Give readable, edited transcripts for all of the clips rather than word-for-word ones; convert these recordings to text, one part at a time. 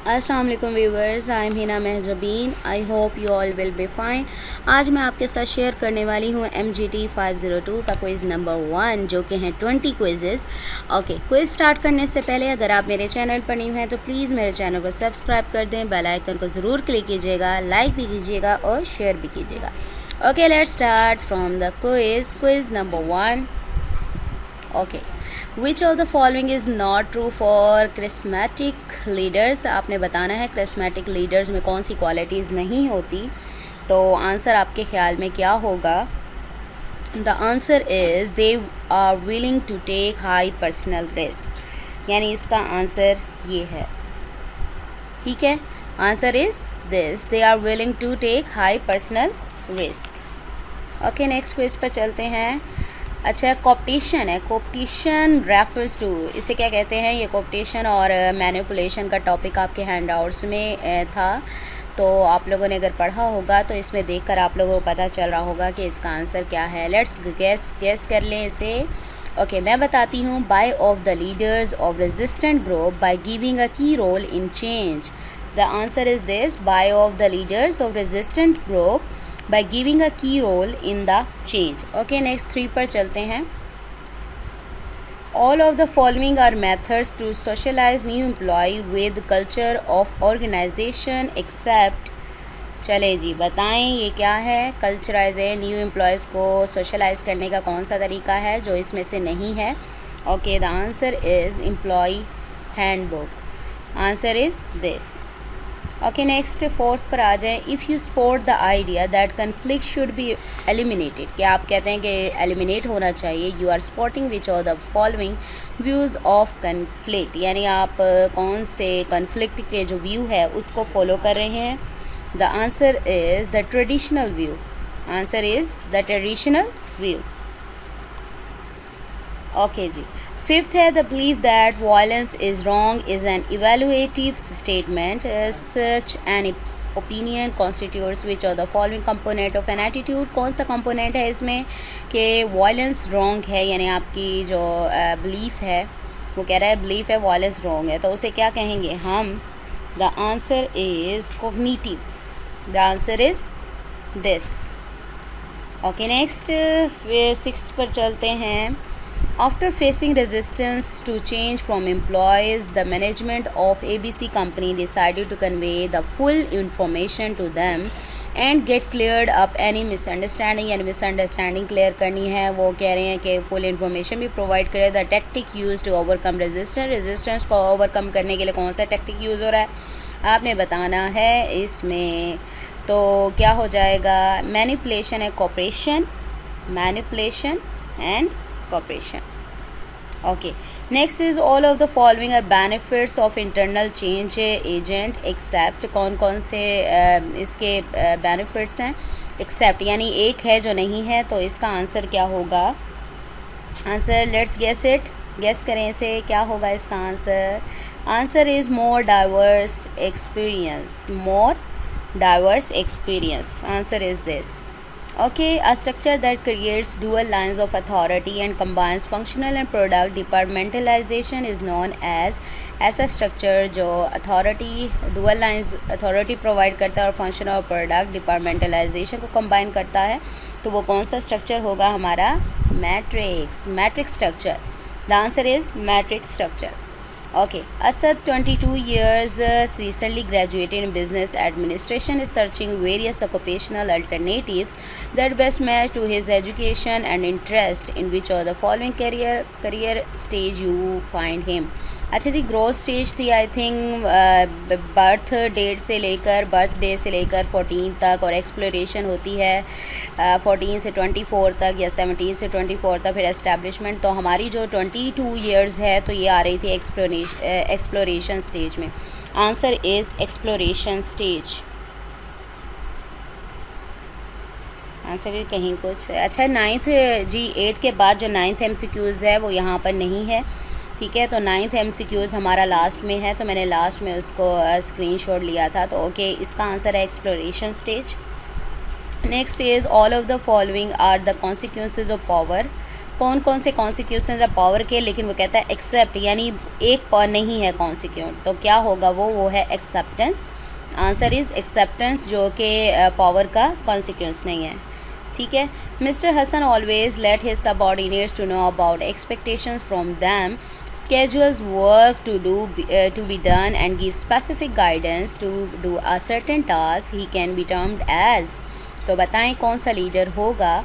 अस्सलाम वालेकुम viewers, I am Hina Mahjabeen. I hope you all will be fine. आज मैं आपके साथ शेयर करने वाली हूँ MGT 502 का क्विज़ नंबर 1 जो कि हैं 20 क्विज़ेस। ओके, क्विज़ स्टार्ट करने से पहले अगर आप मेरे चैनल पर न्यू हैं तो प्लीज़ मेरे चैनल को सब्सक्राइब कर दें, बेल आइकन को ज़रूर क्लिक कीजिएगा, लाइक भी कीजिएगा और शेयर भी कीजिएगा। Okay, let's start from the quiz number 1। Okay, which of the following is not true for charismatic leaders. आपने बताना है क्रिस्मेटिक लीडर्स में कौन सी क्वालिटीज़ नहीं होती। तो आंसर आपके ख्याल में क्या होगा? The answer is they are willing to take high personal risk, यानी इसका आंसर ये है। ठीक है, answer is this, they are willing to take high personal risk. Okay, next question पर चलते हैं। अच्छा, कॉप्टिशन है। कॉप्टिशन रेफर्स टू, इसे क्या कहते हैं? ये कॉप्टिशन और मैनिपुलेशन का टॉपिक आपके हैंडआउट्स में था, तो आप लोगों ने अगर पढ़ा होगा तो इसमें देखकर आप लोगों को पता चल रहा होगा कि इसका आंसर क्या है। लेट्स गेस कर लें इसे। ओके, मैं बताती हूँ। By of the leaders of resistant group by giving a key role in change. The answer is this, by of the leaders of resistant group by giving a key role in the change. Okay, next 3 पर चलते हैं। All of the following are methods to socialize new employee with culture of organization except, चलें जी बताएं ये क्या है? कल्चराइज है, new employees को सोशलाइज करने का कौन सा तरीका है जो इसमें से नहीं है? Okay, the answer is employee handbook. Answer is this. Okay, next 4th पर आ जाए। If you support the idea that conflict should be eliminated, क्या आप कहते हैं कि एलिमिनेट होना चाहिए? You are supporting which of the following views of conflict, यानी आप कौन से कन्फ्लिक्ट के जो व्यू है उसको फॉलो कर रहे हैं? The answer is the traditional view. Answer is the traditional view. Okay जी, 5th है। The believe that violence is wrong is an evaluative statement. Such an opinion constitutes which of the following component of an attitude. कौन सा component है इसमें कि violence wrong है, यानी आपकी जो बिलीफ है वो कह रहा है बिलीफ है वायलेंस रॉन्ग है, तो उसे क्या कहेंगे हम? The answer is cognitive. The answer is this. Okay, next 6th पर चलते हैं। After facing resistance to change from employees, the management of ABC company decided to convey the full information to them and get cleared up any misunderstanding, यानी misunderstanding clear करनी है। वो कह रहे हैं कि full information भी provide करे। The tactic used to overcome resistance को overcome करने के लिए कौन सा tactic use हो रहा है आपने बताना है इसमें। तो क्या हो जाएगा? मैनिपुलेशन है, cooperation, manipulation and cooperation. Okay, next is all of the following are benefits of internal change agent except. कौन कौन से इसके बेनिफिट्स हैं? एक्सेप्ट यानी एक है जो नहीं है, तो इसका आंसर क्या होगा? Answer let's guess it, guess करें इसे, क्या होगा इसका answer? Answer is more diverse experience. More diverse experience, answer is this. Okay, a structure that creates dual lines of authority and combines functional and product departmentalization is known as, ऐसा structure जो authority dual lines authority provide करता है और function और product departmentalisation को combine करता है, तो वो कौन सा स्ट्रक्चर होगा हमारा? Matrix, matrix structure. The answer is matrix structure. Okay, Asad, 22 years, recently graduated in business administration, is searching various occupational alternatives that best match to his education and interest. In which of the following career stage you find him? अच्छा जी, growth stage थी I think birth date से लेकर, birth day से लेकर 14 तक, और exploration होती है 14 से 24 तक या 17 से 24 तक, फिर एस्टेब्लिशमेंट। तो हमारी जो 22 इयर्स है तो ये आ रही थी एक्सप्लोरेशन स्टेज में। Answer is exploration stage. Answer है कहीं कुछ। अच्छा, 9th जी, 8 के बाद जो 9th MCQs है वो यहाँ पर नहीं है। ठीक है, तो 9th MCQs हमारा लास्ट में है, तो मैंने लास्ट में उसको स्क्रीनशॉट लिया था। तो ओके, इसका आंसर है exploration stage. Next is all of the following are the consequences of power. कौन कौन से कॉन्सिक्वेंसेस है पावर के, लेकिन वो कहता है एक्सेप्ट, यानी एक पर नहीं है कॉन्सिक्वेंट, तो क्या होगा वो है एक्सेप्टेंस। आंसर इज़ एक्सेप्टेंस, जो कि पावर का कॉन्सिक्वेंस नहीं है। ठीक है। Mister Hasan always let his subordinates to know about expectations from them, schedules work to be done and give specific guidance to do a certain task, he can be termed as। तो बताएं कौन सा leader होगा।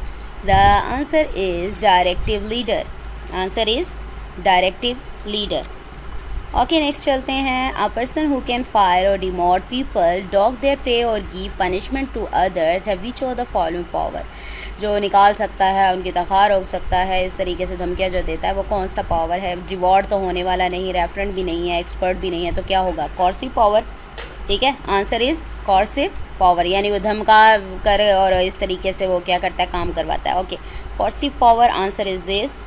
The answer is directive leader. Answer is directive leader. Okay, next चलते हैं। A person who can fire or demote people, dock their pay or give punishment to others have which of the following power. जो निकाल सकता है, उनकी तनख्वाह रोक सकता है, इस तरीके से धमकियाँ जो देता है, वो कौन सा पावर है। रिवॉर्ड तो होने वाला नहीं, रेफरेंट भी नहीं है, एक्सपर्ट भी नहीं है, तो क्या होगा, कॉर्सिव पावर। ठीक है, आंसर इज़ कॉर्सिव पावर, यानी वो धमका कर और इस तरीके से वो क्या करता है, काम करवाता है। Okay, coercive power. Answer is this.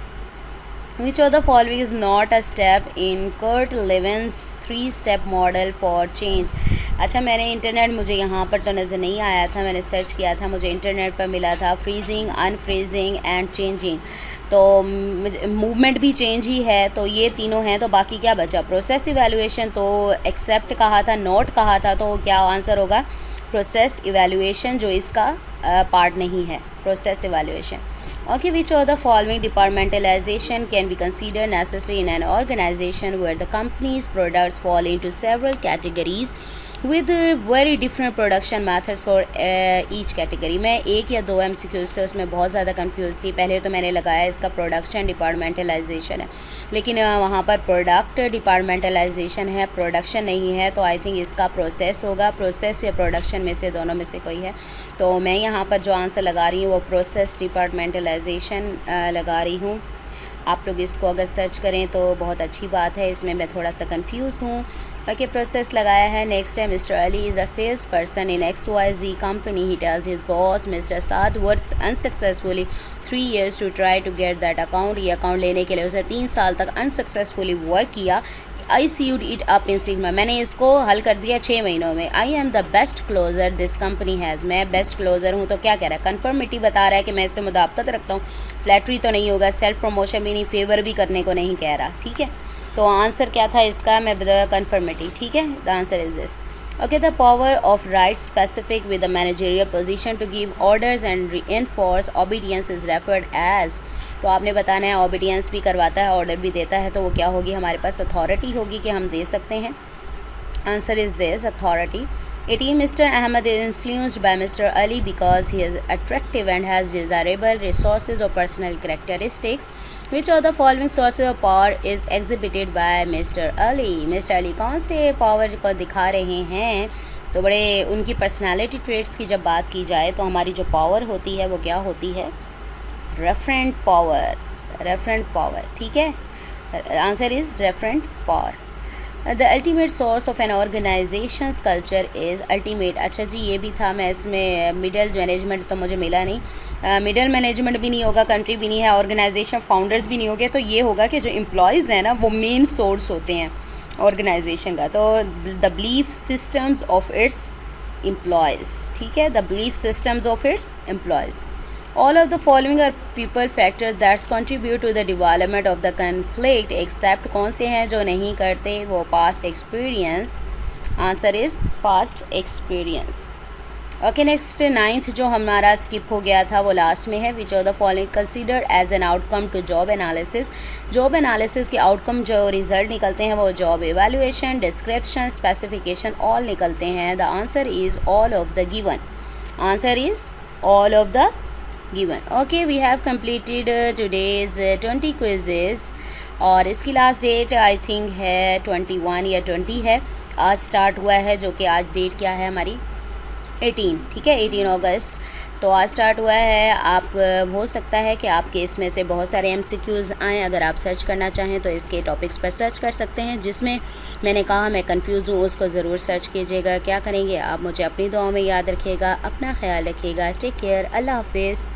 Which of the following is not a step in Kurt Levin's 3-step model for change। अच्छा, मैंने इंटरनेट, मुझे यहाँ पर तो नज़र नहीं आया था, मैंने सर्च किया था, मुझे इंटरनेट पर मिला था फ्रीजिंग, अनफ्रीजिंग एंड चेंजिंग। तो मूवमेंट भी चेंज ही है, तो ये तीनों हैं, तो बाकी क्या बचा, प्रोसेस इवैल्यूएशन। तो एक्सेप्ट कहा था, नोट कहा था, तो क्या आंसर होगा, प्रोसेस इवैल्यूएशन, जो इसका पार्ट नहीं है, process evaluation. Okay, which of the following departmentalization can be considered necessary in an organization where the company's products fall into several categories with very different production methods for each category। मैं एक या दो MCQs थे, उसमें बहुत ज़्यादा confuse थी। पहले तो मैंने लगाया इसका प्रोडक्शन डिपार्टमेंटलाइजेशन है, लेकिन वहाँ पर प्रोडक्ट डिपार्टमेंटलाइजेशन है, प्रोडक्शन नहीं है, तो आई थिंक इसका प्रोसेस होगा। प्रोसेस या प्रोडक्शन में से, दोनों में से कोई है। तो मैं यहाँ पर जो आंसर लगा रही हूँ वो प्रोसेस डिपार्टमेंटलाइजेशन लगा रही हूँ। आप लोग इसको अगर सर्च करें तो बहुत अच्छी बात है, इसमें मैं थोड़ा सा कंफ्यूज हूँ। ओके, प्रोसेस लगाया है। नेक्स्ट है, mister Ali is a sales person in XYZ company, he tells his boss mister Saad works unsuccessfully 3 years to try to get that account. ये अकाउंट लेने के लिए उसे 3 साल तक अनसक्सेसफुली वर्क किया। आई sieved it up in 6 months, मैंने इसको हल कर दिया 6 महीनों में। I am the best closer this company has, मैं बेस्ट क्लोजर हूँ। तो क्या कह रहा है, कन्फर्मिटी बता रहा है कि मैं इससे मुदाफ़क़त रखता हूँ। फ्लैटरी तो नहीं होगा, सेल्फ प्रमोशन भी नहीं, फेवर भी करने को नहीं कह रहा। ठीक है, तो आंसर क्या था इसका, मैं बताया कन्फर्मिटी। ठीक है, the answer is this. Okay, the power of right specific with the managerial position to give orders and reinforce obedience is referred as. तो आपने बताना है, ओबीडियंस भी करवाता है, ऑर्डर भी देता है, तो वो क्या होगी, हमारे पास अथॉरिटी होगी कि हम दे सकते हैं। Answer is this, authority. 18, Mr. Ahmed is influenced by Mr. Ali because he is attractive and has desirable resources or personal characteristics. Which of the following sources of power is exhibited by Mr. Ali? Mr. Ali कौन से power को दिखा रहे हैं, तो बड़े उनकी personality traits की जब बात की जाए तो हमारी जो पावर होती है वो क्या होती है, रेफरेंट पावर। रेफरेंट पावर, ठीक है, answer is referent power. The ultimate source of an organisation's culture is ultimate. अच्छा जी, ये भी था, मैं इसमें मिडल मैनेजमेंट तो मुझे मिला नहीं, मिडल मैनेजमेंट भी नहीं होगा, कंट्री भी नहीं है, ऑर्गेनाइजेशन फाउंडर्स भी नहीं होंगे, तो ये होगा कि जो एम्प्लॉयज़ हैं ना वो मेन सोर्स होते हैं ऑर्गेनाइजेशन का। तो the belief systems of its employees, ठीक है, the belief systems of its employees. All of the following are people factors that contribute to the development of the conflict except कौन से हैं जो नहीं करते, वो past experience। Answer is past experience। Okay, next 9th जो हमारा skip हो गया था वो लास्ट में है। Which of the following considered as an outcome to job analysis. Job analysis के आउटकम जो रिजल्ट निकलते हैं वो job evaluation, description, specification, all निकलते हैं। The answer is all of the given. Answer is all of the given। Okay, we have completed today's 20 quizzes और इसकी last date I think है 21 या 20 है। आज स्टार्ट हुआ है, जो कि आज डेट क्या है हमारी 18, ठीक है, 18 अगस्त। तो आज स्टार्ट हुआ है। आप हो सकता है कि आपके इसमें से बहुत सारे MCQs आएँ, अगर आप सर्च करना चाहें तो इसके टॉपिक्स पर सर्च कर सकते हैं। जिसमें मैंने कहा मैं कंफ्यूज हूँ, उसको ज़रूर सर्च कीजिएगा। क्या करेंगे आप, मुझे अपनी दुआओं में याद रखिएगा, अपना ख्याल रखिएगा। टेक केयर, अल्लाह हाफिज़।